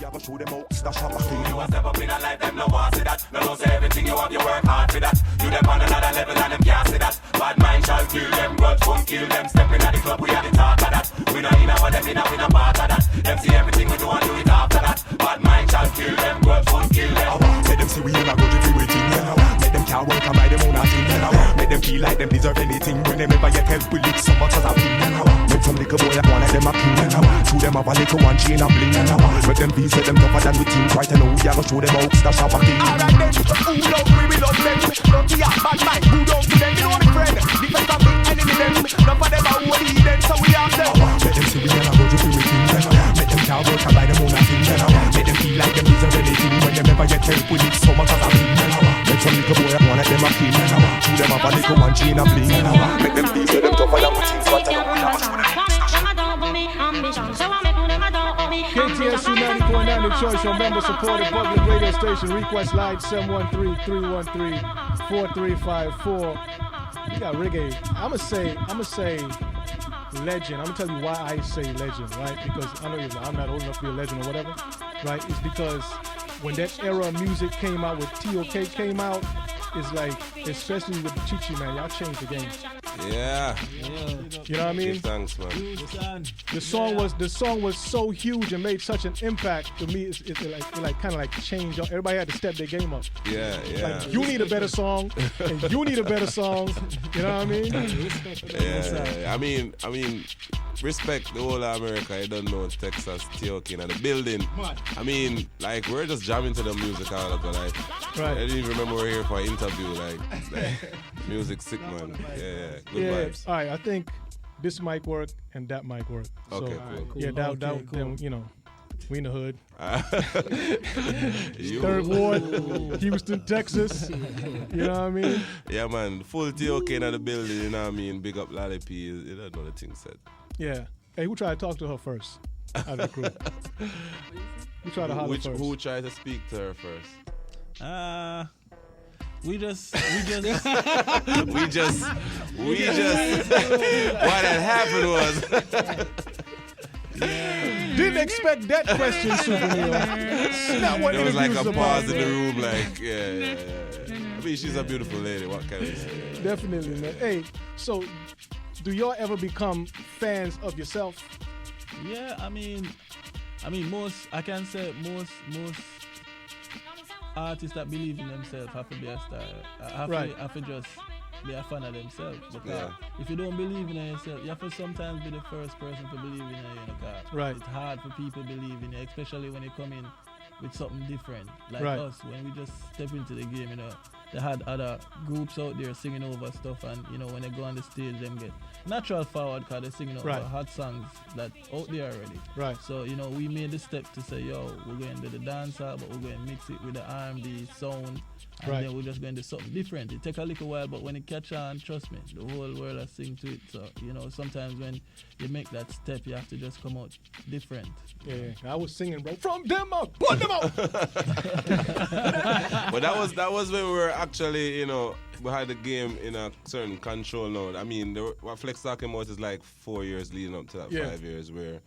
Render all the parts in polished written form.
you go show them out, stash up a thing. You a step up in a life, them no want see that. No say everything you have, you work hard for that. You them on another level and them can't see that. Bad mind shall kill them, grudge won't kill them. Stepping at the club, we have the talk of that. We not in our them, we not part of that. Them see everything we do and do it after that. Bad mind shall kill them, grudge won't kill them. Let them see we in a grudge if we waiting. Let them can't work and buy them own a thing. Make them feel like them deserve anything. When them ever get help with it so much as a thing. Make some little boy that want like them a king. Show them have a little one chain a bling. Make them feel say them tougher than we think. Right now we a go show them how stash up a king. Alright then, who love we will love them. Don't see a bad mind, who don't see them. You know the friend, different from the enemy them. None of them are who lead them, so we have them. Let them see we in a grudge if we waiting. Make them can't work and buy them own a thing. Make them feel like them deserve anything. When them ever get help with it so much as a thing. Make some little boy that want like them a king. Show them have a little one chain a bling. Make them feel say them tougher than we think. Right now we a go show them. KTSU 90.9 The Choice, your member supported public radio station. Request line 713-313-4354. You got reggae. I'ma say legend. I'm gonna tell you why I say legend, right? Because I know I'm not old enough to be a legend or whatever, right? It's because when that era of music came out, when T.O.K came out, it's like, especially with Chichi, man, y'all changed the game. Yeah. You know what I mean? Thanks, man. The song was so huge and made such an impact to me. It like kind of like changed. Everybody had to step their game up. Yeah. Like, you need a better song, and you need a better song. You know what I mean? Yeah. I mean, respect the whole of America. You don't know Texas, T.O.K in the building. I mean, like, we're just jamming to the music all of the like. Right. I didn't even remember we're here for an interview. Like music sick, man. Yeah. Good vibes. All right, I think this might work and that might work. Okay, so, cool. Yeah, cool. then, you know, we in the hood. You. 3rd Ward, Houston, Texas. You know what I mean? Yeah, man. Full T.O.K in the building. You know what I mean? Big up LahliPop. You don't know the thing said. Yeah. Hey, who tried to talk to her first out of the crew? Who tried to holler first? Who tried to speak to her first? We just. What had happened was. Didn't expect that question, SupaNeil. Not what there was like a about, pause in man. the room, like, yeah. I mean, she's a beautiful lady. What can we say? Definitely, man. Hey, so do y'all ever become fans of yourself? Yeah, I mean, most artists that believe in themselves have to be a star. Have to just be a fan of themselves. Because if you don't believe in yourself, you have to sometimes be the first person to believe in you. Right. It's hard for people to believe in you, especially when you come in with something different. Like us, when we just step into the game, they had other groups out there singing over stuff, and when they go on the stage, them get natural forward because they're singing over hot songs that out there already. Right. So we made the step to say, we're going to do the dancehall, but we're going to mix it with the R&B sound, and then we're just going to do something different. It take a little while, but when it catch on, trust me, the whole world will sing to it. So sometimes when you make that step, you have to just come out different. Yeah. I was singing, bro, from them out, put them out. But that was when we were actually, we had the game in a certain control now. I mean, what Flex talking about is like 4 years leading up to that 5 years where,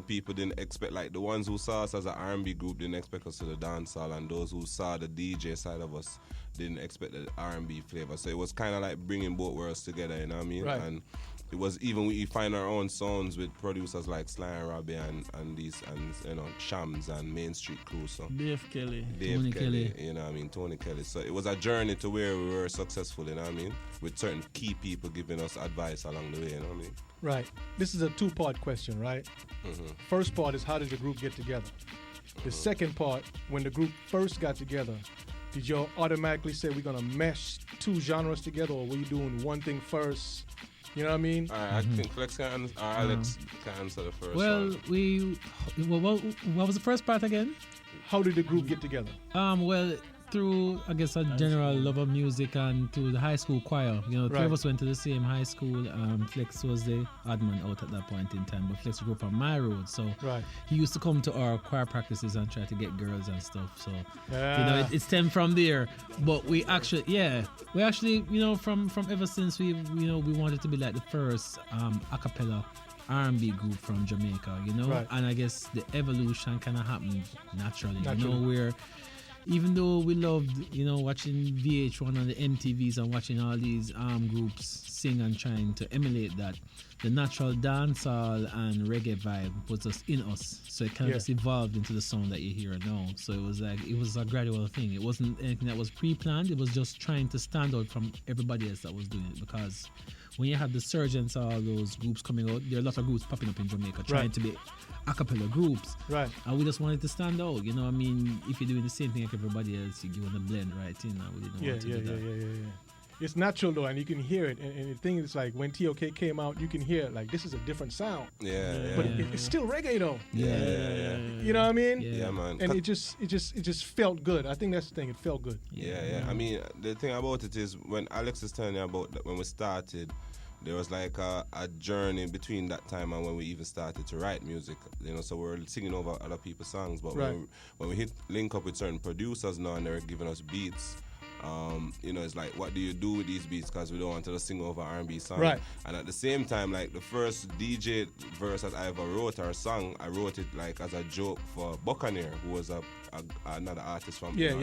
people didn't expect, like the ones who saw us as an R&B group didn't expect us to the dancehall, and those who saw the DJ side of us didn't expect the R&B flavor. So it was kind of like bringing both worlds together, you know what I mean? Right. And it was even we find our own sounds with producers like Sly and Robbie and Shams and Main Street Crew. So Dave Kelly, Tony Kelly, Tony Kelly. So it was a journey to where we were successful, you know what I mean? With certain key people giving us advice along the way, you know what I mean? Right. This is a 2-part question, right? Mm-hmm. First part is, how did the group get together? The second part, when the group first got together, did y'all automatically say we're gonna mesh 2 genres together, or were you doing one thing first? You know what I mean? I think Flex can answer, Alex can answer the first one. What was the first part again? How did the group get together? Well, through, I guess, a general love of music and through the high school choir. Three of us went to the same high school. Flex was the odd man out at that point in time, but Flex grew up on my road. So he used to come to our choir practices and try to get girls and stuff. So, it stemmed from there. But we actually, from ever since we wanted to be like the first a cappella R&B group from Jamaica, you know, Right. and I guess the evolution kind of happened naturally, you Naturally. know, where even though we loved, you know, watching VH1 and the MTVs and watching all these groups sing and trying to emulate that, the natural dancehall and reggae vibe was just in us. So it kind of just evolved into the sound that you hear now. So it was like, it was a gradual thing. It wasn't anything that was pre-planned. It was just trying to stand out from everybody else that was doing it, because when you have the surgence of all those groups coming out, there are a lot of groups popping up in Jamaica trying to be a cappella groups. Right. And we just wanted to stand out. You know what I mean? If you're doing the same thing like everybody else, you're doing the blend right in. And we didn't want to do that. It's natural though, and you can hear it. And the thing is, like when T.O.K came out, you can hear like this is a different sound. But it's still reggae though. Yeah. You know what I mean? Yeah, man. And it just felt good. I think that's the thing. It felt good. Yeah. I mean, the thing about it is when Alex is telling you about that when we started, there was like a journey between that time and when we even started to write music. You know, so we're singing over other people's songs, but when we link up with certain producers now and they're giving us beats. You know, it's like, what do you do with these beats? Because we don't want to just sing over R&B songs. Right. And at the same time, like the first DJ verse that I ever wrote or sung, I wrote it like as a joke for Buccaneer, who was another artist from here.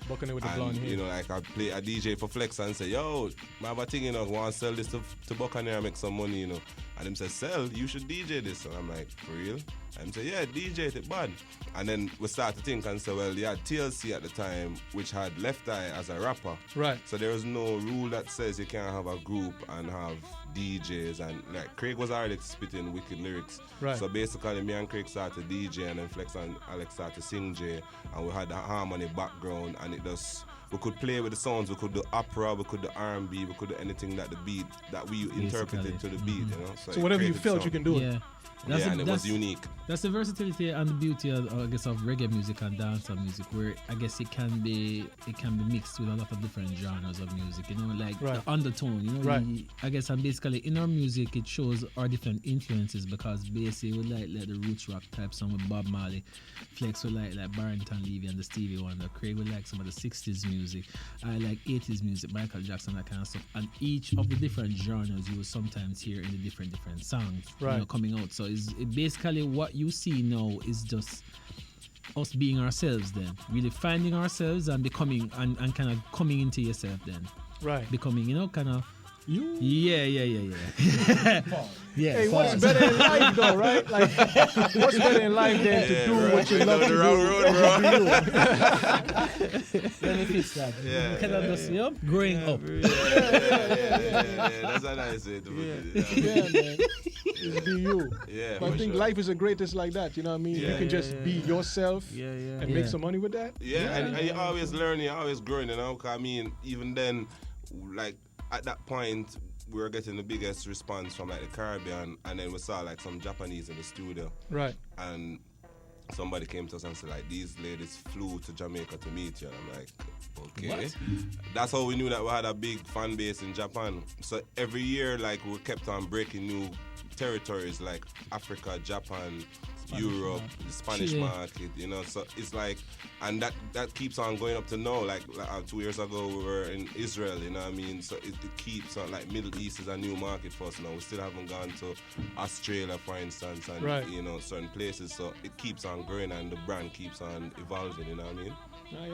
Buccaneer with the blonde hair. You know, like I play a DJ for Flex and say, yo, I have a thing, you know, want to sell this to Buccaneer and make some money, you know. And him say, sell, you should DJ this. And I'm like, for real? And him say, yeah, DJ it, bad. And then we start to think and say, well, yeah, TLC at the time, which had Left Eye as a rapper. Right. So there was no rule that says you can't have a group and have DJs. And like Craig was already spitting wicked lyrics. Right. So basically, me and Craig started DJ, and then Flex and Alex started sing J, and we had the harmony background, and it just, we could play with the sounds. We could do opera, we could do R&B, we could do anything that the beat that we interpreted to the beat. You know. So whatever you felt, you can do it. And it was unique. That's the versatility and the beauty of, I guess, of reggae music and dancehall music, where I guess it can be mixed with a lot of different genres of music. You know, like the undertone. You know, I guess, and basically in our music it shows our different influences, because basically we like the roots rock type song with Bob Marley, Flex we like Barrington Levy and the Stevie Wonder, Craig we like some of the 60s music, I like 80s music, Michael Jackson, that kind of stuff. And each of the different genres you will sometimes hear in the different songs, you know, coming out. So it's basically what you see now is just us being ourselves then, really finding ourselves and becoming and kind of coming into yourself then. Right. Becoming, you know, kind of you. Yeah. Hey, what's better in life though, right? Like, what's better in life than to do what you love to do? Let me fix that. Yeah. Kind of just, growing up. Yeah. That's a nice way to put it. Yeah, man. Just be you. Yeah, but I think life is the greatest like that. You know what I mean? You can just be yourself and make some money with that. Yeah, and you're always learning, you're always growing. You know, 'cause I mean, even then, like at that point, we were getting the biggest response from like the Caribbean, and then we saw like some Japanese in the studio. Right. And somebody came to us and said like, these ladies flew to Jamaica to meet you. And I'm like, okay. What? That's how we knew that we had a big fan base in Japan. So every year, like, we kept on breaking new territories like Africa, Japan, Europe, the Spanish Chile. market, you know. So it's like, and that keeps on going up to now. Like 2 years ago, we were in Israel, you know what I mean? So it keeps on, like, Middle East is a new market for us now. We still haven't gone to Australia, for instance, and, you know, certain places. So it keeps on growing and the brand keeps on evolving, you know what I mean?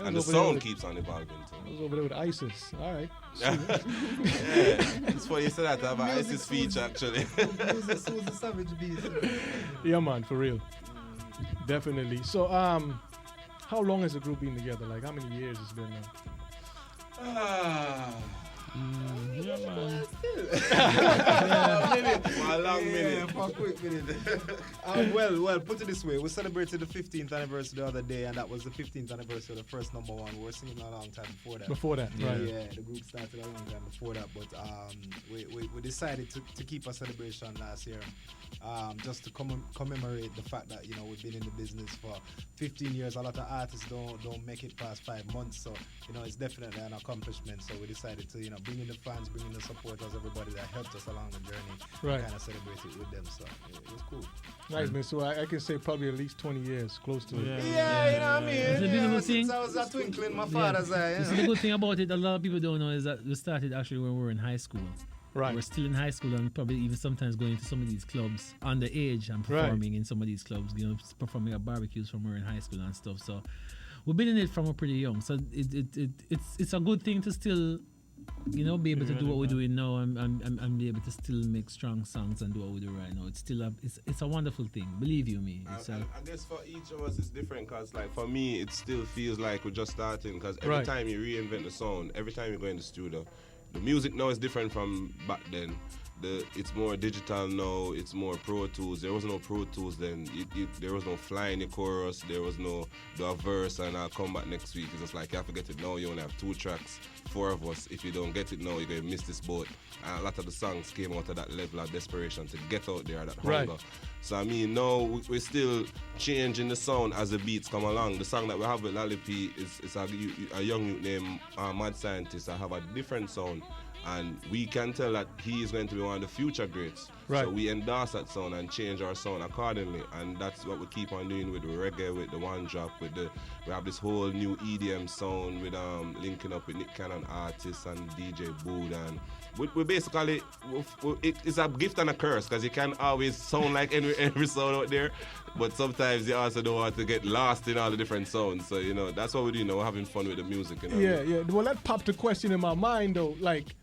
And the sound keeps on evolving too. I was over there with ISIS. All right. Yeah, it's funny you said that. I have an ISIS feature actually. Susan Savage Beast. Yeah, man, for real. Definitely. So, how long has the group been together? Like, how many years it's been now? Yeah, man. For a long minute. Yeah, for a quick minute. Well, put it this way. We celebrated the 15th anniversary the other day, and that was the 15th anniversary of the first number one. We were singing a long time before that. Right. Yeah, the group started a long time before that, but we decided to keep a celebration last year, just to commemorate the fact that, you know, we've been in the business for 15 years. A lot of artists don't make it past 5 months, so, you know, it's definitely an accomplishment. So we decided to, you know, bring in the fans, bring in the supporters, everybody that helped us along the journey, kind of celebrate it with them. So it was cool. Nice, man. So I can say probably at least 20 years, close to it. Yeah, you know what I mean? It's a beautiful thing. Since I was a twinkle in my father's eye. The good thing about it, a lot of people don't know, is that we started actually when we were in high school. Right. We're still in high school and probably even sometimes going to some of these clubs underage and performing in some of these clubs, performing at barbecues from when we're in high school and stuff. So we've been in it from we're pretty young. So it's a good thing to still, be able to do what we're doing now and be able to still make strong songs and do what we do right now. It's still it's a wonderful thing. Believe you me. I guess for each of us it's different because like for me it still feels like we're just starting because every time you reinvent the sound, every time you go in the studio, the music now is different from back then. It's more digital now, it's more Pro Tools. There was no Pro Tools then. There was no fly in the chorus, there was no do a verse and I'll come back next week. It's just like you have to get it now, you only have 2 tracks, 4 of us. If you don't get it now, you're going to miss this boat. And a lot of the songs came out of that level of desperation to get out there, that hunger. So I mean, now we're still changing the sound as the beats come along. The song that we have with LahliPop is a young youth named Mad Scientist. I have a different sound. And we can tell that he is going to be one of the future greats. Right. So we endorse that sound and change our sound accordingly. And that's what we keep on doing with the reggae, with the one drop, we have this whole new EDM sound with linking up with Nick Cannon artists and DJ Bood. And we basically, it's a gift and a curse because you can't always sound like every sound out there. But sometimes you also don't want to get lost in all the different sounds. So, that's what we do. We're having fun with the music. Yeah. Well, that popped a question in my mind, though. Like,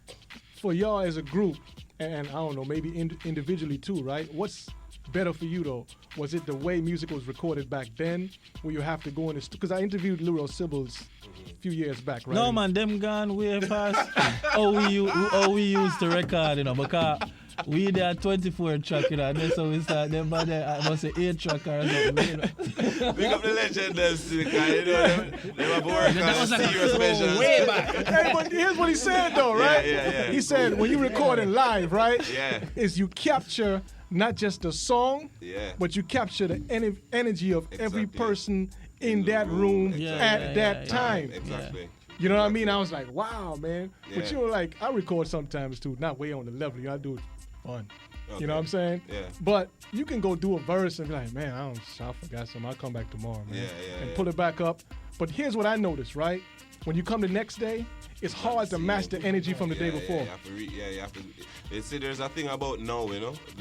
for y'all as a group, and I don't know, maybe individually too, right? What's better for you, though? Was it the way music was recorded back then, where you have to go in the studio? Because I interviewed Leroy Sibbles a few years back, right? No, man, them gone way past how we used to record, because we did 24 track, and that's how we start. Them by I must say 8 track or something. Big up the legend, they have worked on serious measures. Way back. Hey, but here's what he said, though, right? Yeah. He said when you recording live, right? Yeah. Is you capture not just the song, but you capture the energy of every person in that room at that time. Exactly. You know what I mean? I was like, wow, man. But you were like, I record sometimes too, not way on the level. I do it fun. Okay. You know what I'm saying? Yeah. But you can go do a verse and be like, man, I forgot something. I'll come back tomorrow, man. And pull it back up. But here's what I noticed, right? When you come the next day, it's hard to match the energy from the day before. You have to. There's a thing about now,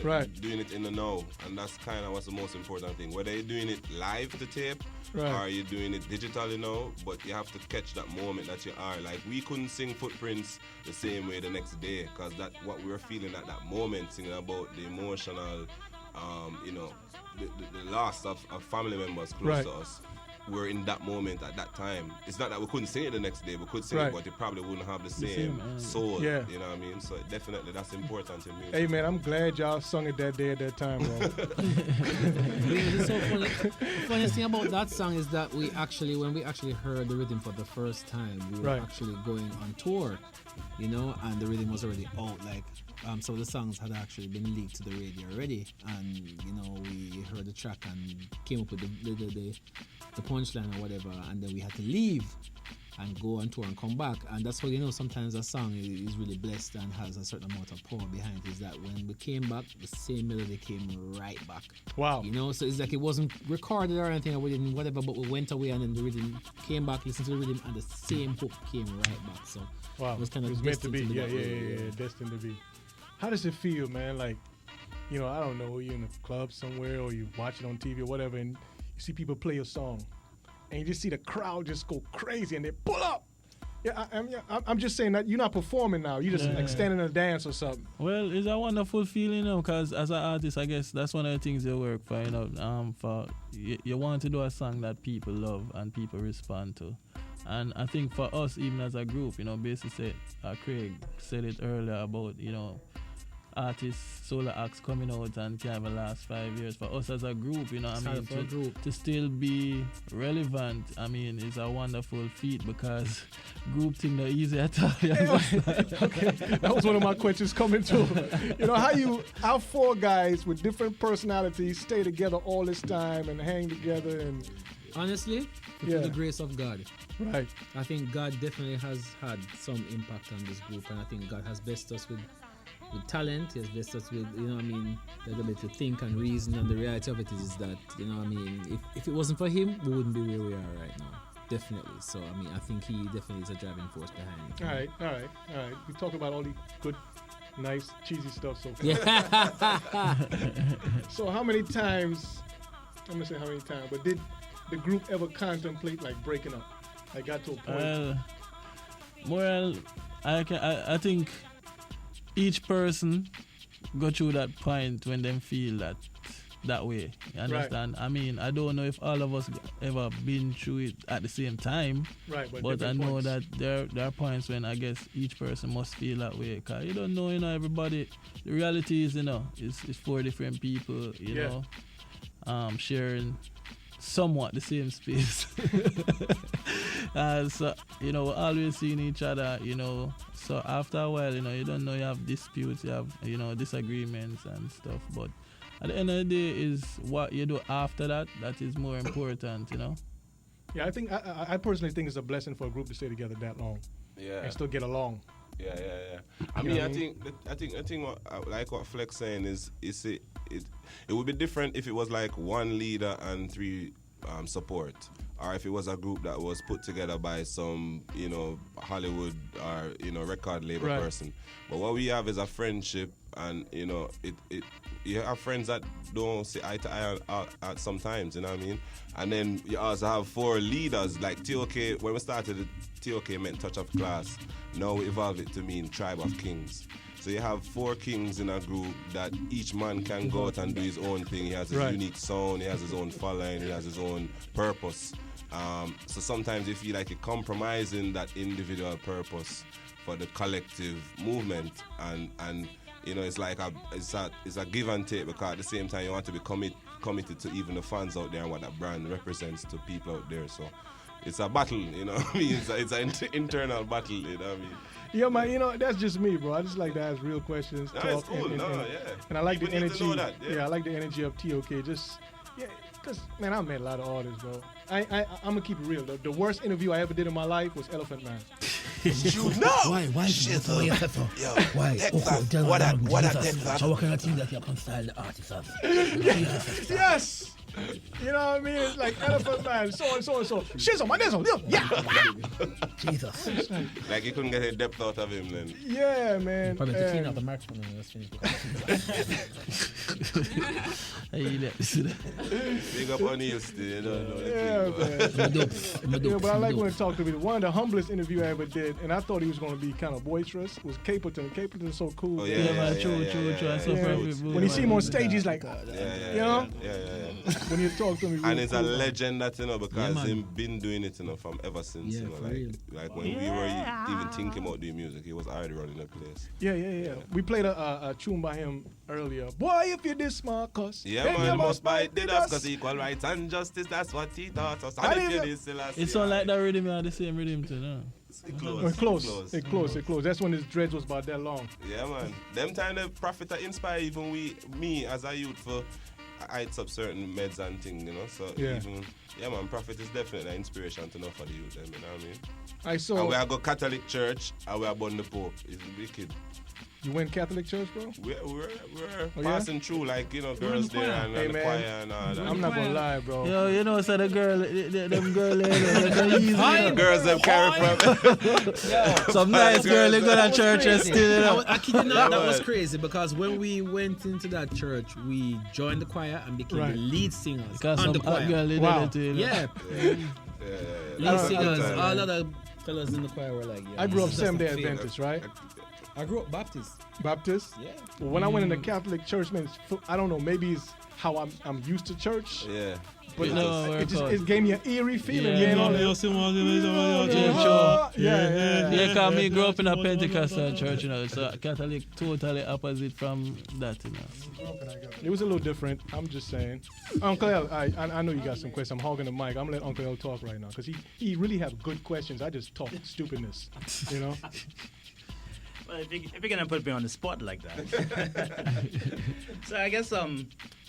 right? Doing it in the now, and that's kind of what's the most important thing. Whether you're doing it live to tape, or you're doing it digitally now, but you have to catch that moment that you are. Like we couldn't sing Footprints the same way the next day, because that what we were feeling at that moment, singing about the emotional, the loss of family members close to us. We're in that moment at that time. It's not that we couldn't sing it the next day. We could sing it, but it probably wouldn't have the same soul. Yeah. You know what I mean? So definitely that's important in music. Hey man, I'm glad y'all sung it that day at that time, bro. It's so funny. The funniest thing about that song is that when we actually heard the rhythm for the first time, we were actually going on tour, and the rhythm was already out. So the songs had actually been leaked to the radio already, and we heard the track and came up with the punchline or whatever, and then we had to leave and go on tour and come back. And that's how sometimes a song is really blessed and has a certain amount of power behind it, is that when we came back, the same melody came right back. Wow. So it's like it wasn't recorded or anything, or we didn't whatever, but we went away and then the rhythm came back, listened to the rhythm, and the same hook came right back. So wow. It was kind of meant to be. Yeah, way. Destined to be. How does it feel, man? Like, I don't know, you're in a club somewhere or you watch it on TV or whatever, and you see people play a song, and you just see the crowd just go crazy and they pull up. Yeah, I'm just saying that you're not performing now. You're just like standing in a dance or something. Well, it's a wonderful feeling, because as an artist, I guess that's one of the things you work for. You want to do a song that people love and people respond to. And I think for us, even as a group, basically, Craig said it earlier about, artists, solo acts coming out and can have the last 5 years. For us as a group, to still be relevant, it's a wonderful feat, because group thing not easy at all. Okay, that was one of my questions coming too. How 4 guys with different personalities stay together all this time and hang together and... Honestly, through the grace of God. Right. I think God definitely has had some impact on this group, and I think God has blessed us with talent. He has blessed us with, the ability to think and reason, and the reality of it is that, if it wasn't for him, we wouldn't be where we are right now. Definitely. So, I think he definitely is a driving force behind it. All right. We talk about all the good Nice, cheesy stuff so far. Yeah. So how many times, I'm going to say how many times, but did the group ever contemplate like breaking up? I got to a point. Well, I think each person go through that point when they feel that way. You understand? Right. I mean, I don't know if all of us ever been through it at the same time. Right, but I know points. that there are points when I guess each person must feel that way. Cause you don't know, everybody. The reality is, it's 4 different people, you know, sharing somewhat the same space. So, we're always seeing each other, So after a while, you don't know, you have disputes, you have, disagreements and stuff. But at the end of the day, is what you do after that is more important, Yeah, I think I personally think it's a blessing for a group to stay together that long. Yeah. And still get along. Yeah. I mean, I think what Flex saying is it would be different if it was like one leader and 3 support, or if it was a group that was put together by some Hollywood or record label person. But what we have is a friendship, and you have friends that don't see eye to eye at sometimes, you know what I mean? And then you also have 4 leaders, like T.O.K. When we started, T.O.K. meant touch of class. Now we evolved it to mean tribe of kings. So you have 4 kings in a group that each man can go out and do his own thing. He has his unique sound, he has his own following, he has his own purpose. So sometimes you feel like you're compromising that individual purpose for the collective movement, and it's like it's a give and take, because at the same time you want to be committed to even the fans out there and what that brand represents to people out there. So it's a battle, I mean, it's an internal battle, you know what I mean? Yeah, man, that's just me, bro. I just like to ask real questions. No, talk, it's cool. And I like People the need to energy. know that, yeah. I like the energy of T.O.K. Because, man, I met a lot of artists, bro. I'm going to keep it real. The worst interview I ever did in my life was Elephant Man. Why? Shit, So you say so? Why? Texas. Tell me What about that Jesus. Texas? So what kind of thing that you can style the artist as? Yes! You know what I mean? It's like Elephant Man, so and so and so. Shizzle, my nizzle, yeah! Jesus. Like you couldn't get a depth out of him then. Yeah, man. Probably to clean out the microphone and just finish. Big up O'Neal still, you don't know. Yeah, but I like when he talked to me. One of the humblest interview I ever did, and I thought he was going to be kind of boisterous, was Capleton. Capleton's so cool. Oh, When you see him on stage, he's like, Yeah. when you talk to me. And it's a legend that, because him been doing it, from ever since, like when we were even thinking about doing music, he was already running the place. Yeah. We played a tune by him earlier. Boy, if you this smart cuss, Yeah, then man, you must bite the dust, because equal rights and justice, that's what he taught us. And if you this, It's not like that rhythm, the same rhythm too, no? It close. That's when his dreads was about that long. Yeah, man. Them time the prophet inspire even me as a youth for heights up certain meds and things, So man, prophet is definitely an inspiration to know for the youth, you know what I mean? And we are go Catholic church and we are born the Pope. It's wicked. You went Catholic church, bro? We're passing through, like, girls there and the choir and all that. I'm not gonna lie, bro. Yo, so the girl, them girl, girls them carry from. Some nice girl they go to church and still. I kid you not, that was crazy, because when we went into that church, we joined the choir and became the lead singers Because on some the choir. girl did Wow. it too. Yeah. Lead singers. All other fellas in the choir were like, yeah. I grew up this is Seventh-day just a favor. Adventist, right? I grew up Baptist. Baptist? Yeah. Well, when I went into Catholic church, man, I don't know, maybe it's how I'm used to church. Yeah. But No, it gave me an eerie feeling. Yeah, Yeah. Because me grew up in a Pentecostal church, so Catholic totally opposite from that, It was a little different. I'm just saying. Uncle L, I know you got some questions. I'm hogging the mic. I'm gonna let Uncle L talk right now because he really have good questions. I just talk stupidness, Well, if you're gonna put me on the spot like that, so I guess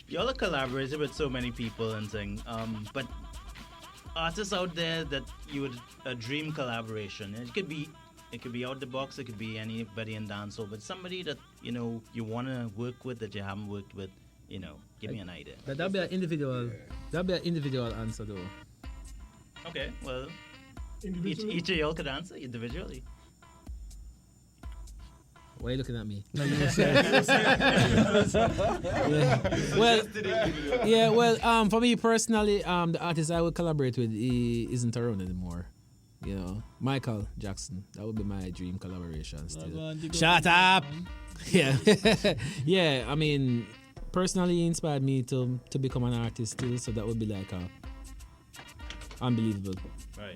y'all are collaborating with so many people and things. But artists out there that you would a dream collaboration. It could be out the box. It could be anybody in dancehall, but somebody that you wanna work with that you haven't worked with. Give me an idea. But that'd be an individual. That'd be an individual answer, though. Okay, well, each of y'all could answer individually. Why are you looking at me? No, you were saying. Well, for me personally, the artist I would collaborate with, he isn't around anymore. You know, Michael Jackson. That would be my dream collaboration still. Shut up! Yeah. Yeah, I mean, personally, he inspired me to become an artist still, so that would be like a unbelievable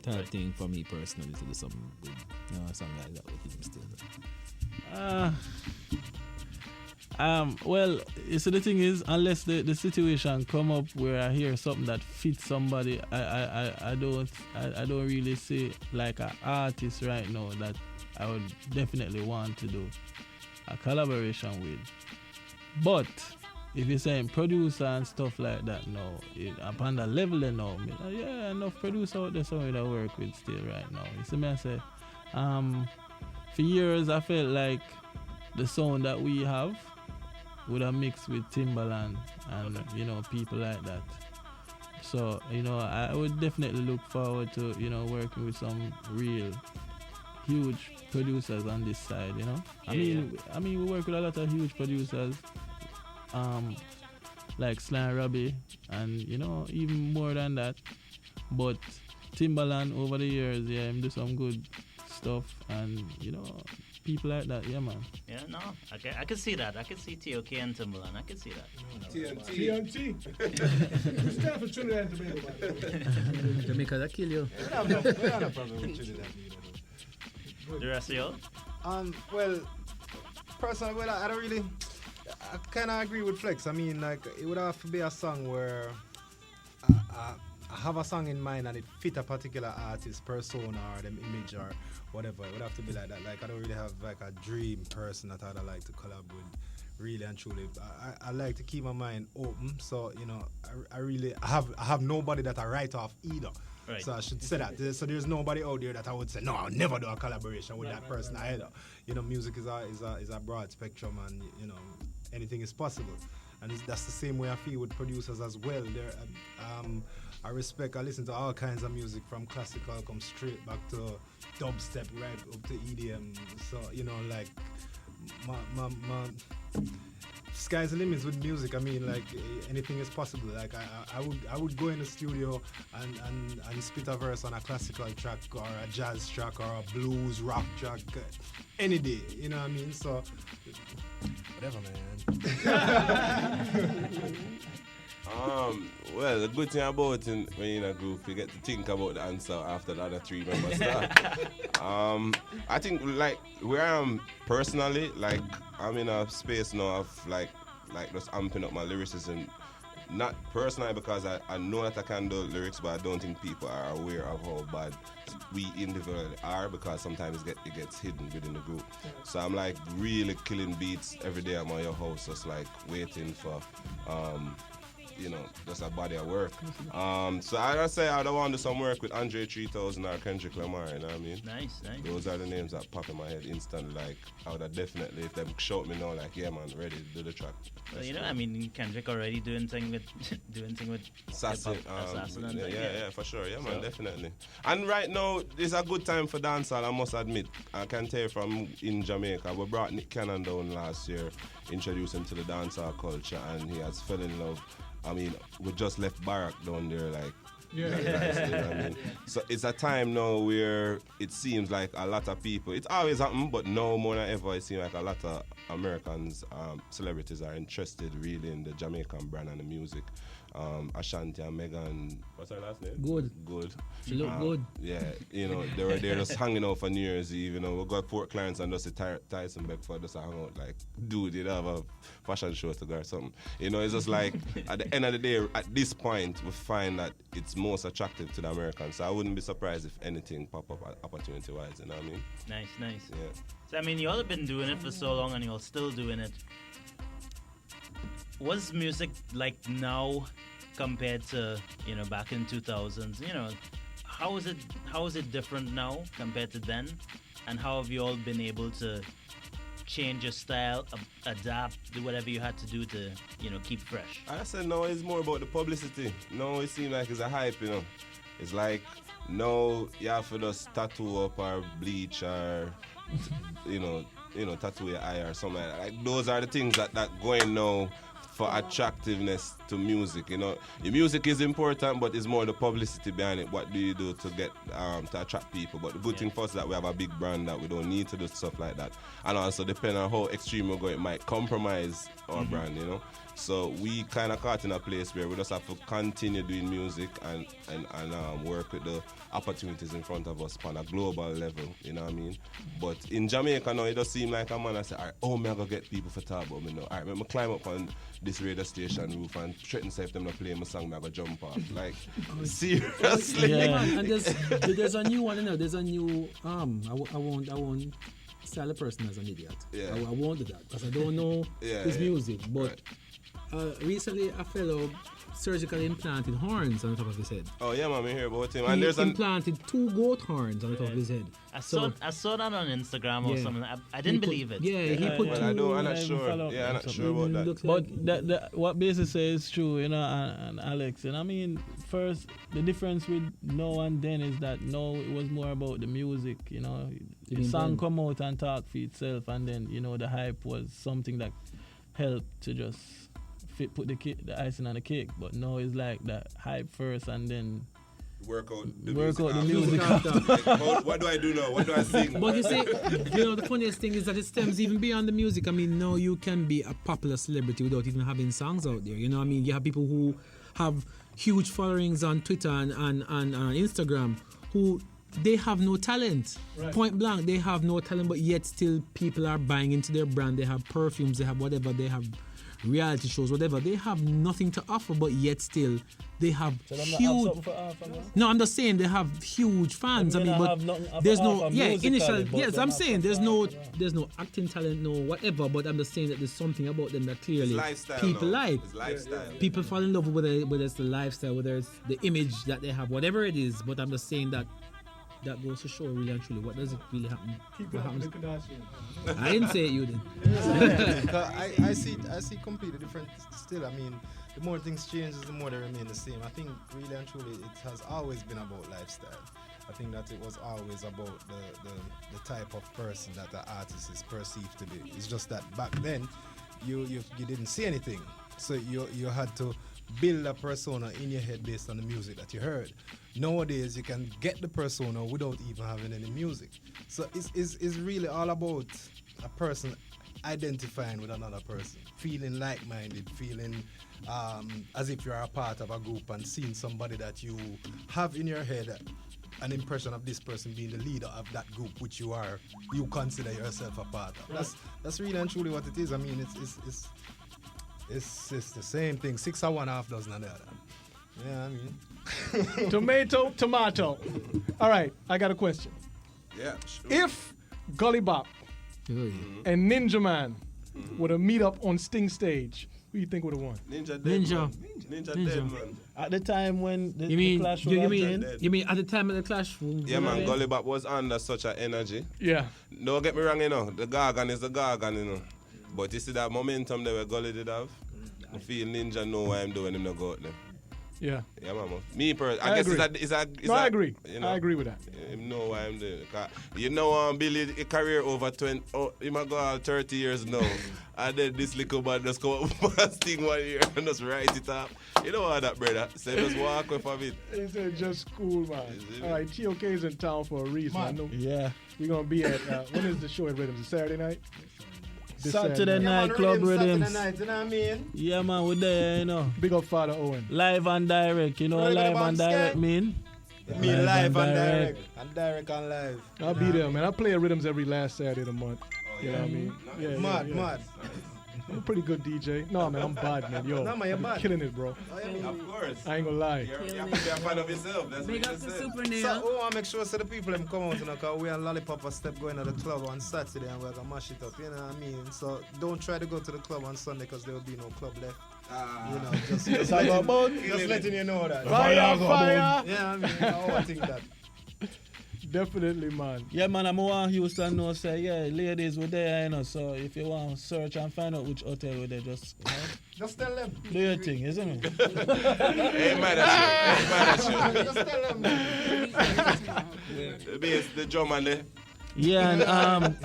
type thing for me personally to do something good. Something like that with him still. Well, you see, the thing is, unless the situation come up where I hear something that fits somebody, I don't really see like an artist right now that I would definitely want to do a collaboration with. But if you're saying producer and stuff like that, no, upon that level, no, enough producer out there somebody that I work with still right now. You see me, I say, for years I felt like the sound that we have would have mixed with Timbaland and people like that. So I would definitely look forward to working with some real huge producers on this side. I mean we work with a lot of huge producers, like Sly Robbie, and even more than that. But Timbaland over the years, him do some good stuff, and people like that, yeah, man. Yeah, no, I can see that. I can see T.O.K. and Timbaland. I can see that. TNT. We stand for Trinidad and Tobago. Jamaica, that kill you. We don't have no problem with Trinidad. The rest of y'all? Well, personally, I don't really. I kind of agree with Flex. I mean, like, it would have to be a song where I have a song in mind and it fit a particular artist, persona, or them image or whatever. It would have to be like that. Like, I don't really have like a dream person that I'd like to collab with, really and truly. I like to keep my mind open. So I have nobody that I write off either. Right. So I should say that. So there's nobody out there that I would say, no, I'll never do a collaboration with that person either. Music is a broad spectrum, and anything is possible. And that's the same way I feel with producers as well. I listen to all kinds of music, from classical, come straight back to dubstep, right up to EDM. So, like, my sky's the limits with music. I mean, like, anything is possible. Like, I would go in the studio and spit a verse on a classical track or a jazz track or a blues rock track any day. You know what I mean? So, whatever, man. Well, the good thing about when you're in a group, you get to think about the answer after the other three members start. I think, like, where I am personally, like, I'm in a space now of like just amping up my lyricism. Not personally because I know that I can do lyrics, but I don't think people are aware of how bad we individually are, because sometimes it gets hidden within the group. So I'm like really killing beats every day. I'm at your house, just like waiting for just a body of work. So I say I don't want to do some work with Andre 3000 or Kendrick Lamar, you know what I mean? Nice. Those are the names that pop in my head instantly. Like, I would have definitely, if them shout me now, like, yeah, man, ready to do the track. Well, I mean, Kendrick already doing thing with Assassin. And Yeah, for sure. Yeah, man, definitely. And right now, it's a good time for dancehall, I must admit. I can tell you from in Jamaica, we brought Nick Cannon down last year, introduced him to the dancehall culture, and he has fell in love. I mean, we just left Barack down there, like, you know what I mean? So it's a time now where it seems like a lot of people, it's always happened, but now more than ever, it seems like a lot of Americans, celebrities are interested really in the Jamaican brand and the music. Ashanti and Megan, what's her last name? Good. She look good. Yeah, they were there just hanging out for New Year's Eve. We got Port Clarence and just Tyson Beckford just hang out like, dude, you have a fashion show to go or something. It's just like, at the end of the day, at this point, we find that it's most attractive to the Americans. So I wouldn't be surprised if anything pop up opportunity-wise, you know what I mean? Nice. Yeah. So, I mean, you all have been doing it for so long and you're still doing it. What's music like now compared to, back in 2000s? How is it different now compared to then? And how have you all been able to change your style, adapt, do whatever you had to do to, keep fresh? I said no, it's more about the publicity. No, it seems like it's a hype, It's like, no, you have to just tattoo up or bleach or, tattoo your eye or something like that. Like those are the things that going now for attractiveness to music. Your music is important, but it's more the publicity behind it. What do you do to get to attract people? But the good thing for us is that we have a big brand that we don't need to do stuff like that. And also, depending on how extreme we go, it might compromise our brand. So we kind of caught in a place where we just have to continue doing music and work with the opportunities in front of us on a global level, you know what I mean? But in Jamaica now, it does seem like a man I say, all right, I'm going to get people for talk about me now. All right, I'm going to climb up on this radio station roof and threaten say if them not play my song, I'm going to jump off. Like, seriously? Yeah. And there's a new one, there's a new, I won't style a person as an idiot. Yeah. I won't do that because I don't know his music, but... recently, a fellow surgically implanted horns on the top of his head. Oh yeah, man, I hear about him. And he implanted 2 goat horns on the top of his head. I saw that on Instagram or something. I didn't believe it. Yeah, he put 2. I'm not sure. Yeah, I'm not sure about that. But what basically says is true, and Alex. And I mean, first, the difference with now and then is that now it was more about the music. The song come out and talk for itself, and then the hype was something that helped to just put the icing on the cake. But now it's like that hype first and then work out the music after. Like, what do I do now? What do I sing? But you see, the funniest thing is that it stems even beyond the music. I mean, now you can be a popular celebrity without even having songs out there. You know what I mean? You have people who have huge followings on Twitter and Instagram who they have no talent. Right. Point blank, they have no talent, but yet still people are buying into their brand. They have perfumes, they have whatever, they have reality shows, whatever. They have nothing to offer, but yet still they have huge. No, I'm just saying they have huge fans. I mean, but there's no initial. Yes, I'm saying there's no acting talent, no whatever. But I'm just saying that there's something about them that clearly people like. It's lifestyle. People fall in love with whether it's the lifestyle, whether it's the image that they have, whatever it is. But I'm just saying that goes to show really and truly what does it really happen. What happens? I didn't say it, you did. I see completely different still. I mean, the more things change, the more they remain the same. I think really and truly it has always been about lifestyle. I think that it was always about the type of person that the artist is perceived to be. It's just that back then you didn't see anything, so you had to build a persona in your head based on the music that you heard. Nowadays you can get the persona without even having any music. So it's really all about a person identifying with another person, feeling like-minded, feeling as if you're a part of a group and seeing somebody that you have in your head an impression of this person being the leader of that group which you consider yourself a part of. Right. That's really and truly what it is. I mean, it's the same thing. 6 or 1/2 dozen of the other. Yeah, I mean. Tomato. All right, I got a question. Yeah, sure. If LahliPop and Ninja Man would have meet up on Sting stage, who do you think would have won? Ninja dead, man. At the time when the Clash was you mean at the time of the Clash? Yeah, man, LahliPop was under such an energy. Yeah. Don't get me wrong, the Gargan is the Gargan, But you see that momentum that Gully did have? I feel Ninja know what I'm doing, him not go out there. Yeah. Yeah, mama. Me personally, I guess I agree. I agree with that. Him know what I'm doing. Billy, a career over 20, he might go out 30 years now. And then this little man just come up with Sting 1 year and just write it up. You know how that, brother? So just walk away from it. He said, just cool, man. All right, T.O.K. is in town for a reason. I know. Yeah. We're going to be at, when is the show at Rhythms? Saturday night? Saturday night, Club Rhythms. Saturday night, you know what I mean? Yeah, man, we're there, Big up Father Owen. Live and direct, live and direct mean? Live and direct. And direct and live. I'll be there, man. I play at Rhythms every last Saturday of the month. You know what I mean? Yeah, mad. I'm a pretty good DJ. No, man, I'm bad, man. Yo, no, man, you're bad. Killing it, bro. Of course. I ain't gonna lie. You have to be a fan of yourself. That's Big up to SupaNeil. So, I make sure the people them come out, because we and LahliPop a step going to the club on Saturday and we're gonna mash it up, you know what I mean? So, don't try to go to the club on Sunday because there will be no club left. Just letting you know that. Fire! Yeah, I mean, I think that. Definitely, man. Yeah, man, I'm want Houston know say, ladies were there, so if you want to search and find out which hotel we're there, just tell them. Do your thing, isn't it? Ain't mad at you. Just tell them. The drum and Yeah, and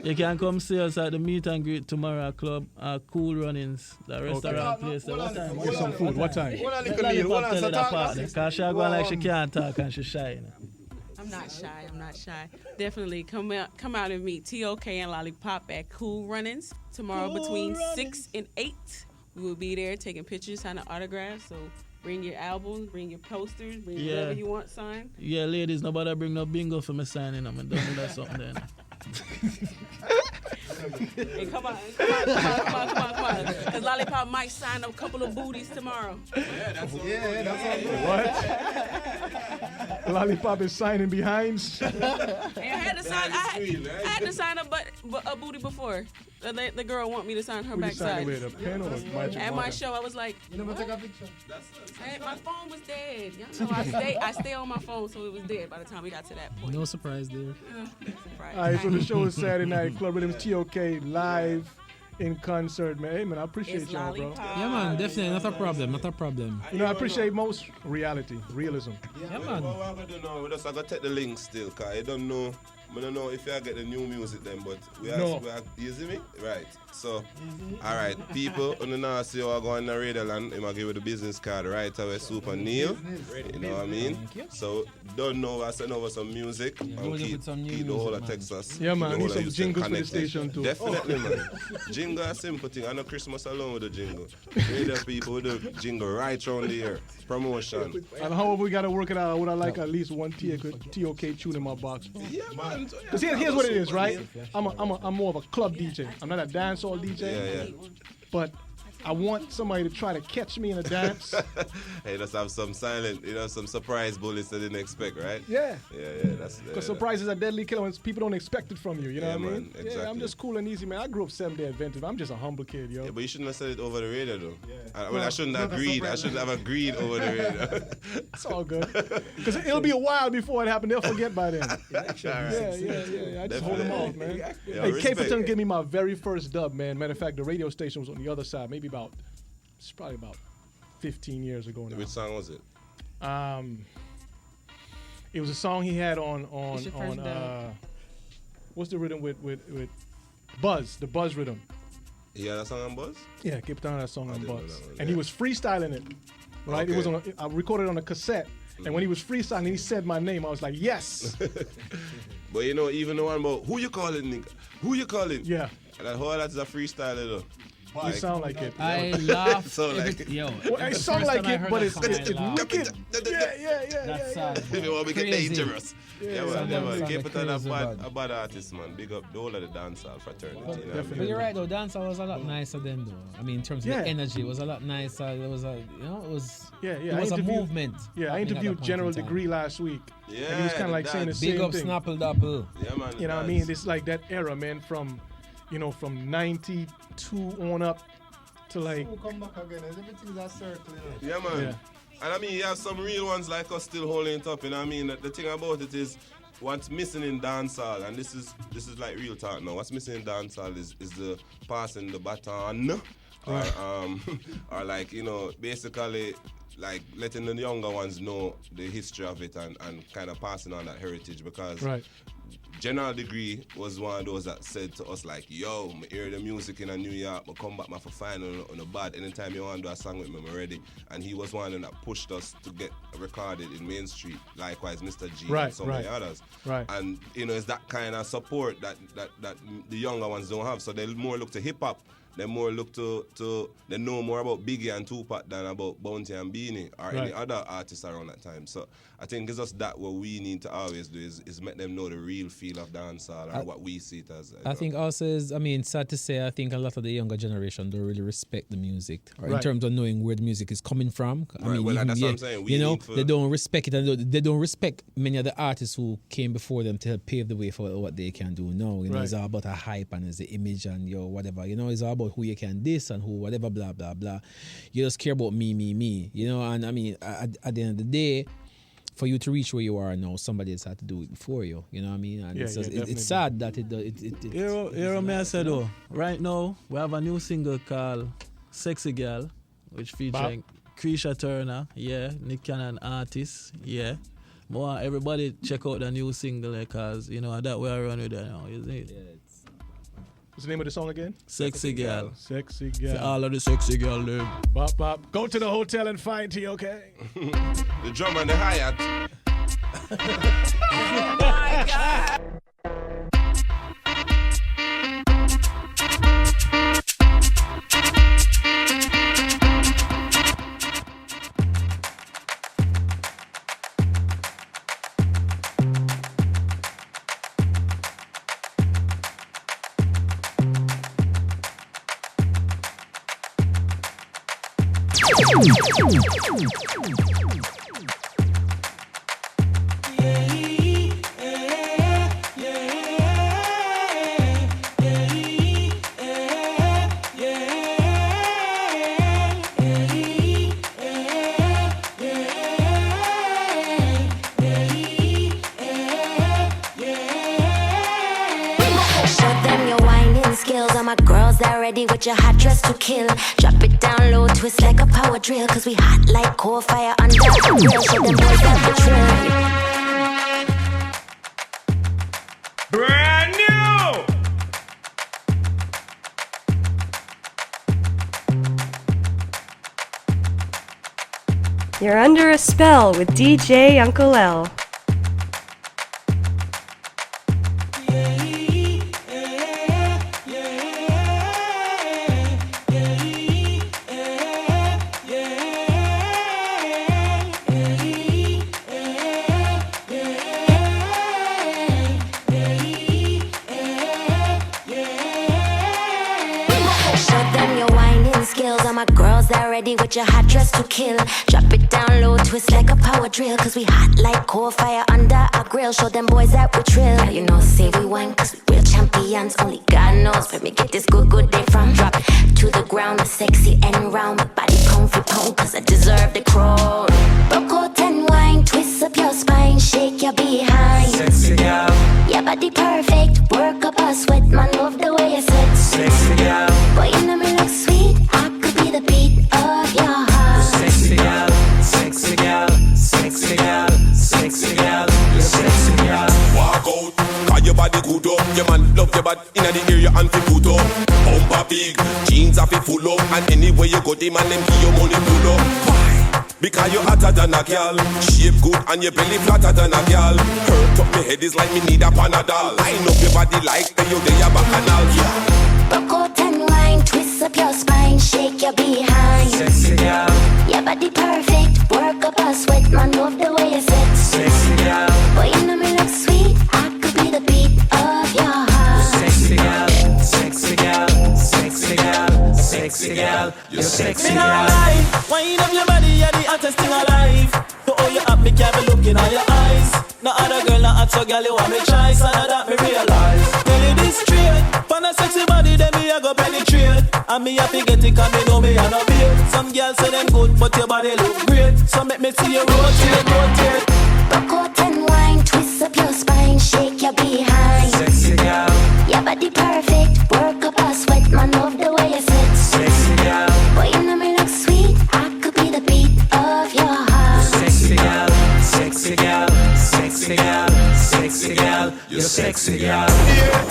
you can come see us at the meet and greet tomorrow at Club Cool Runnings, the restaurant place. What time? Get some food. What time? Let LahliPop tell her that part. Because she going like she can't talk and she shy. You know? I'm not shy. Definitely come out and meet T.O.K and LahliPop at Cool Runnings tomorrow between 6 and 8. We will be there taking pictures, signing autographs. So bring your albums, bring your posters, bring whatever you want signed. Yeah, ladies, nobody bring no bingo for me signing. I'm done with something then. Hey, come on. Because LahliPop might sign a couple of booties tomorrow. That's What? LahliPop is signing behinds. I had to sign a booty before. The girl want me to sign her We backside. with a pen or magic At my marker? show, I was like, You never take a picture? my phone was dead. Y'all know I stay on my phone, so it was dead by the time we got to that point. No surprise there. Surprise. All right, so the show is Saturday night. Club Rhythm's T.O.K. live in concert, man. Hey, man, I appreciate It's y'all, bro. LahliPop. Yeah, man, definitely not a problem. You know, I appreciate most reality, realism. Yeah, Well, man. I don't know. We just have to take the link still, because I don't know. I don't know if you get the new music then, but we are, you see me? Right. So, all right, people, on the now see how I go on the radio land, I'm going to give you the business card right away, SupaNeil. You know what I mean? So, don't know, I send over some music and keep the whole of Texas. Yeah, man, I the need whole of some Houston jingles for the connected. station, too. Definitely, man. Jingle is simple thing. I know Christmas alone with the jingle. Radio people with the jingle right around the year. Promotion. And however we got to work it out, I would like at least one T.O.K. tune in my box. Yeah, man. Because here's what it is, right? I'm more of a club DJ. I'm not a dancehall DJ. Yeah. But I want somebody to try to catch me in a dance. Hey, let's have some silent, some surprise bullets they didn't expect, right? Yeah. That's Because surprises are deadly killer when people don't expect it from you. You know what I mean? man, exactly. Yeah, I'm just cool and easy, man. I grew up 7-day Adventist. I'm just a humble kid, yo. Yeah, but you shouldn't have said it over the radio, though. I shouldn't have agreed. I shouldn't have agreed over the radio. It's all good. Because it'll be a while before it happened. They'll forget by then. Yeah. I just hold them off, man. Yeah, Hey, respect. Caperton gave me my very first dub, man. Matter of fact, the radio station was on the other side. It's probably about 15 years ago now. Which song was it? It was a song he had on It's your first dub. what's the rhythm with Buzz, the Buzz rhythm. Yeah, that song on Buzz? Yeah, Caperton had that song on didn't know Buzz. that one, And he yeah. was freestyling it. Right? It was I recorded it on a cassette. And when he was freestyling, he said my name. I was like, yes. But even the one about who you calling, nigga? Who you calling? Yeah. And that whole that is a freestyle, though. You sound like it. I laugh. So like, Yo, Well, it sound like it, but it's wicked. Yeah. That's sad. if you want to make it Crazy. dangerous. Yeah, man. Sound Keep it on crazy a bad artist, man. Big up the whole of the dancehall fraternity. You know what I mean? But you're right though, dancehall was a lot nicer then though. I mean, in terms of the energy, it was a lot nicer. There was it was it was a movement. Yeah, I interviewed General Degree last week. Yeah, and he was kind of like saying the Big same up thing. Snapple Dapple. Yeah, man. You know what I mean? It's like that era, man, from 92 on up to like. We'll come back again. Everything's a circle. Yeah, man. Yeah. And I mean, you have some real ones like us still holding it up. You know what I mean? The thing about it is, what's missing in dancehall, and this is like real talk now. What's missing in dancehall is the passing the baton, or like basically like letting the younger ones know the history of it and kind of passing on that heritage because. Right. General Degree was one of those that said to us like, yo, I hear the music in New York, but come back for final on the bad. Anytime you want to do a song with me, I'm ready. And he was one that pushed us to get recorded in Main Street. Likewise, Mr. G and so many others. Right. And it's that kind of support that the younger ones don't have. So they more look to hip hop. They more look to they know more about Biggie and Tupac than about Bounty and Beanie or any other artists around that time. So I think it's just that what we need to always do is make them know the real feel of dancehall or what we see it as. I think also is, sad to say, I think a lot of the younger generation don't really respect the music or in terms of knowing where the music is coming from. I mean, well, that's what I'm saying. They don't respect it, and they don't respect many of the artists who came before them to help pave the way for what they can do now. It's all about a hype and it's the image and whatever. It's all about who you can diss and who whatever, blah, blah, blah. You just care about me. And I mean, at the end of the day, for you to reach where you are now, somebody has had to do it before you. You know what I mean? And it's sad that it. Here, may I say though, right now we have a new single called "Sexy Girl," which featuring Keisha Turner, Nick Cannon artist, More everybody check out the new single because you know that way I run with that now, isn't it? Yeah, what's the name of the song again? Sexy Girl. Sexy Girl. For all of the sexy girl live. Bop, bop. Go to the hotel and find T.O.K. The drum and the hi-hat. Oh my God. With your hot dress to kill. Drop it down low, twist like a power drill. Cause we hot like coal fire under the grill. Show them boys that the drill. Brand new! You're under a spell with DJ Uncle L. With your hot dress to kill. Drop it down low, twist like a power drill. Cause we hot like coal fire under our grill. Show them boys that we trill. Now you know, say we wine cause we real champions. Only God knows where me get this good day from. Drop to the ground, sexy and round. My body pound for pound cause I deserve the crown. Broke out and wine, twist up your spine. Shake your behind. Sexy girl. Your body perfect, work up a sweat. Man, love the way you sit. Sexy girl. Boy, you know me look sweet. I could be the beat of your heart. Sexy girl, sexy girl, sexy girl, sexy girl, you sexy girl. Walk out, cause your body good up. Your man love your body inna the area and fi put up. Bumper big, jeans are fi full up. And anywhere you go, the man them give you money pull up. Why? Because you hotter than a girl. Shape good and your belly flatter than a girl. Hurt up my head is like me need a Panadol. Line up your body like you they a bacchanal. Yeah. Rock out and wine, twist up your spine, shake your behind. Sexy girl. Your body perfect, work up a sweat. Man, love the way you sit. Sexy girl. Boy, you know me look sweet. I could be the beat of your heart. Sexy girl, sexy girl, sexy girl, sexy girl, you sexy girl. Me not lie, wind up your body, you're the hottest thing alive. To all you up, me can't be looking at your eyes. No other girl, not hot, so girl, you want me choice. And that me realize. Tell you this straight, for a sexy body, then me I go penetrate. And me happy get it, cause me know me I no beat. Some girls say them good, but your body look great. So make me see you rotate, rotate. Rock out and wine, twist up your spine, shake your behind. Sexy girl. Your body perfect, work up a sweat. Man, love the way you sit. Sexy girl. Boy, you know me look sweet. I could be the beat of your heart. Sexy girl, sexy girl, sexy girl, sexy girl, you sexy girl. Yeah,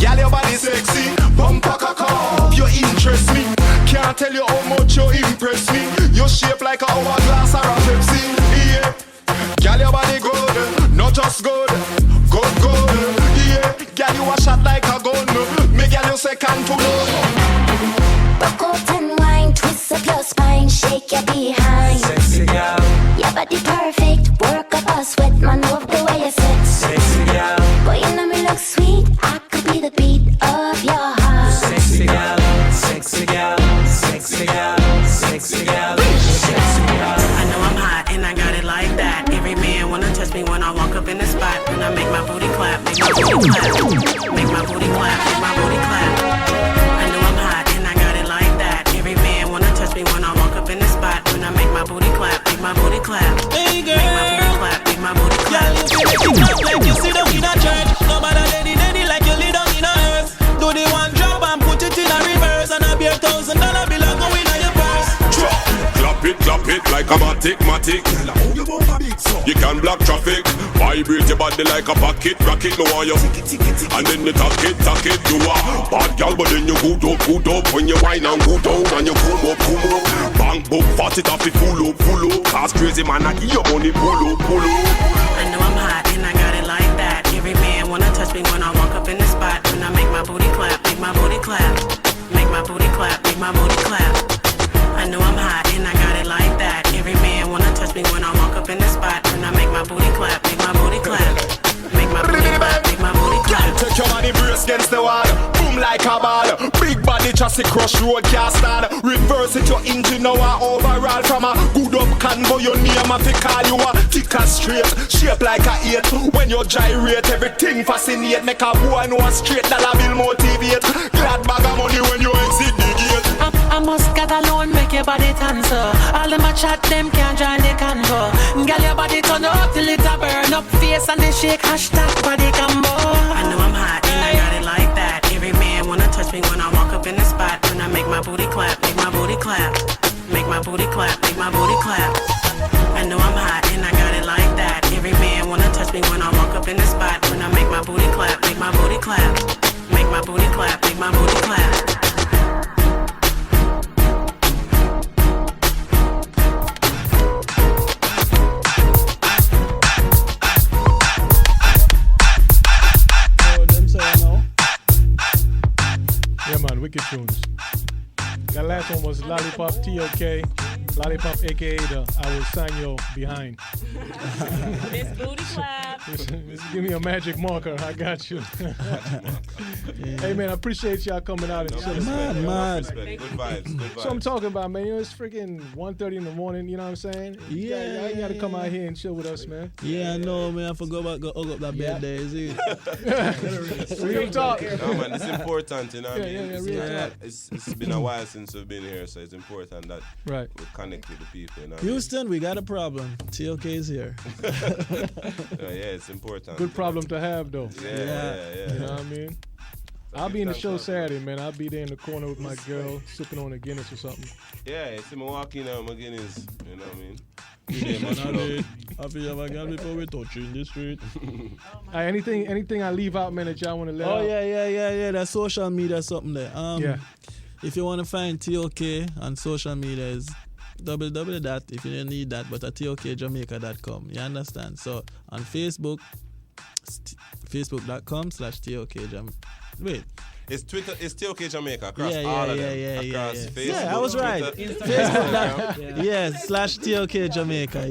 girl your body sexy, bumper cock up, you interest me. Can't tell you how much you impress me. You shape like a hourglass or a Pepsi. Yeah, girl your body good, not just good, good, good. Yeah, girl you a shot like a gun, me girl you second to none. Rock out and wine, twist up your spine, shake your behind. Sexy girl. Your body perfect, work up a sweat. Man, love the way you sit. Sexy girl. Boy, you know me look sweet. I could be the beat of your heart. Sexy girl, sexy girl, sexy girl, sexy girl, sexy girl. I know I'm hot and I got it like that. Every man wanna touch me when I walk up in the spot. And I make my booty clap, make my booty clap, make my booty clap, make my booty clap. I know I'm hot and I got it like that. Every man wanna touch me when I walk up in the spot. When I make my booty clap, make my booty clap. Hey girl, make my booty clap, make my booty clap. Girl, you feel it up like you sit down in a church. No matter lady like you lay down in a earth. Do the one drop and put it in a reverse. And a beer $1,000 bill a go in your purse. Drop, clap it like a matic. Girl, how you bump You can block traffic, vibrate your body like a pocket rocket. No want you, and then you tuck it. You are bad girl, but then you good up. When you whine and go down, and you come up. Bang, boom, fat it up, it full up. Cause crazy man, I give your money, pull up. I know I'm hot and I got it like that. Every man wanna touch me when I walk up in the spot. When I make my booty clap, make my booty clap. Make my booty clap, make my booty clap. I know I'm hot and I got it like that. Every man wanna touch me when I walk up in the spot. When I make my booty clap, make my booty clap. Make my booty clap, make my booty clap. Take your body brace against the wall. Boom like a ball. Big body chassis crush road can't stand. Reverse it your engine now a overall. From a good up convo your name a fi call you a thick and straight. Shape like a 8. When you gyrate everything fascinate. Make a boy know a straight dollar bill motivate. Glad bag of money when you exit the gate. I must get alone, make your body answer. All them a chat, them can't join the convo. Girl, your body turn up till it a burn up face and they shake hashtag body combo. I know I'm hot and I got it like that. Every man wanna touch me when I walk up in the spot. When I make my booty clap, make my booty clap. Make my booty clap, make my booty clap. I know I'm hot and I got it like that. Every man wanna touch me when I walk up in the spot. When I make my booty clap, make my booty clap. Make my booty clap, make my booty clap. Yeah, man, wicked tunes. That last one was LahliPop T.O.K. LahliPop, aka the I will sign your behind. Miss Booty Clap. Give me a magic marker. I got you. Hey, man, I appreciate y'all coming out and chilling. Man. Good vibes. So I'm talking about, man. You know, it's freaking 1:30 in the morning. You know what I'm saying? Yeah. You gotta come out here and chill with us, man. Yeah, I know, man. I forgot about go hug up that bed there, is it? Real talk. No, man, it's important, you know what I mean? Yeah, real talk. It's been a while since we've been here, so it's important that we connect with the people, you know what I mean? Houston, we got a problem. TOK is here. Yeah, it's important. Good problem to have, though. Yeah. You know what I mean? I'll be in the show Saturday, man. I'll be there in the corner with my girl, sipping on a Guinness or something. Yeah, it's in Milwaukee now, my Guinness. You know what I mean? Yeah, man, I feel have a girl before we touch you in the street. Anything I leave out, man, that y'all want to let out? Oh, yeah. That social media something there. Yeah. If you want to find TOK on social media is www. If you don't need that, but at tokjamaica.com. You understand? So on Facebook, facebook.com/TOK. Wait. It's Twitter. It's TOK Jamaica across all of them. Yeah. Facebook, Yeah, I was right. Facebook. /TOK Jamaica.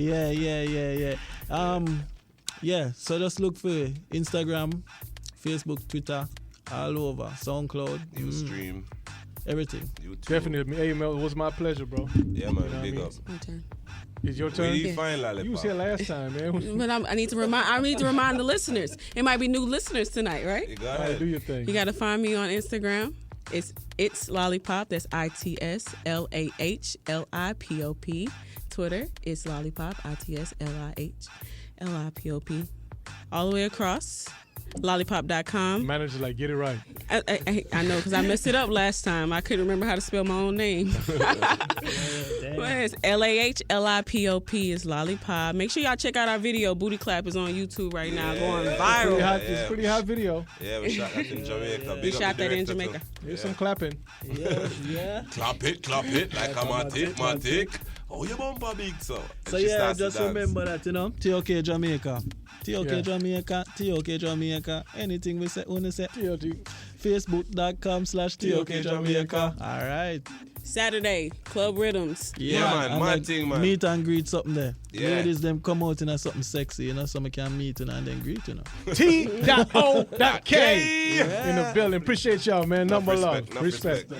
Yeah. So just look for Instagram, Facebook, Twitter, all over. SoundCloud. Ustream. Everything. YouTube. Definitely. Hey, Mel, it was my pleasure, bro. Yeah, man. Big up. It's your turn. You find LahliPop. You was here last time, man. But I need to remind the listeners. It might be new listeners tonight, right? You gotta do your thing. You got to find me on Instagram. It's LahliPop. That's ITSLAHLIPOP. Twitter, it's LahliPop. ITSLIHLIPOP. All the way across. LahliPop.com. Manager's like, get it right. I know, because I messed it up last time. I couldn't remember how to spell my own name. Well, it's LAHLIPOP is LahliPop. Make sure y'all check out our video. Booty Clap is on YouTube right now, going viral. It's a pretty hot video. Yeah, we shot that in Jamaica. We shot that in Jamaica. There's some clapping. Yeah. Clap it like I'm a tick. Oh, your bumper big so. So yeah, just remember that, TOK Jamaica. TOK Jamaica. Anything we say, only say. Facebook.com/TOK Jamaica. All right. Saturday, Club Rhythms. Yeah, man. Thing, man. Meet and greet something there. Yeah. Ladies, them come out in something sexy, so we can meet and then greet, T.O.K. In the building. Appreciate y'all, man. Number love. Respect.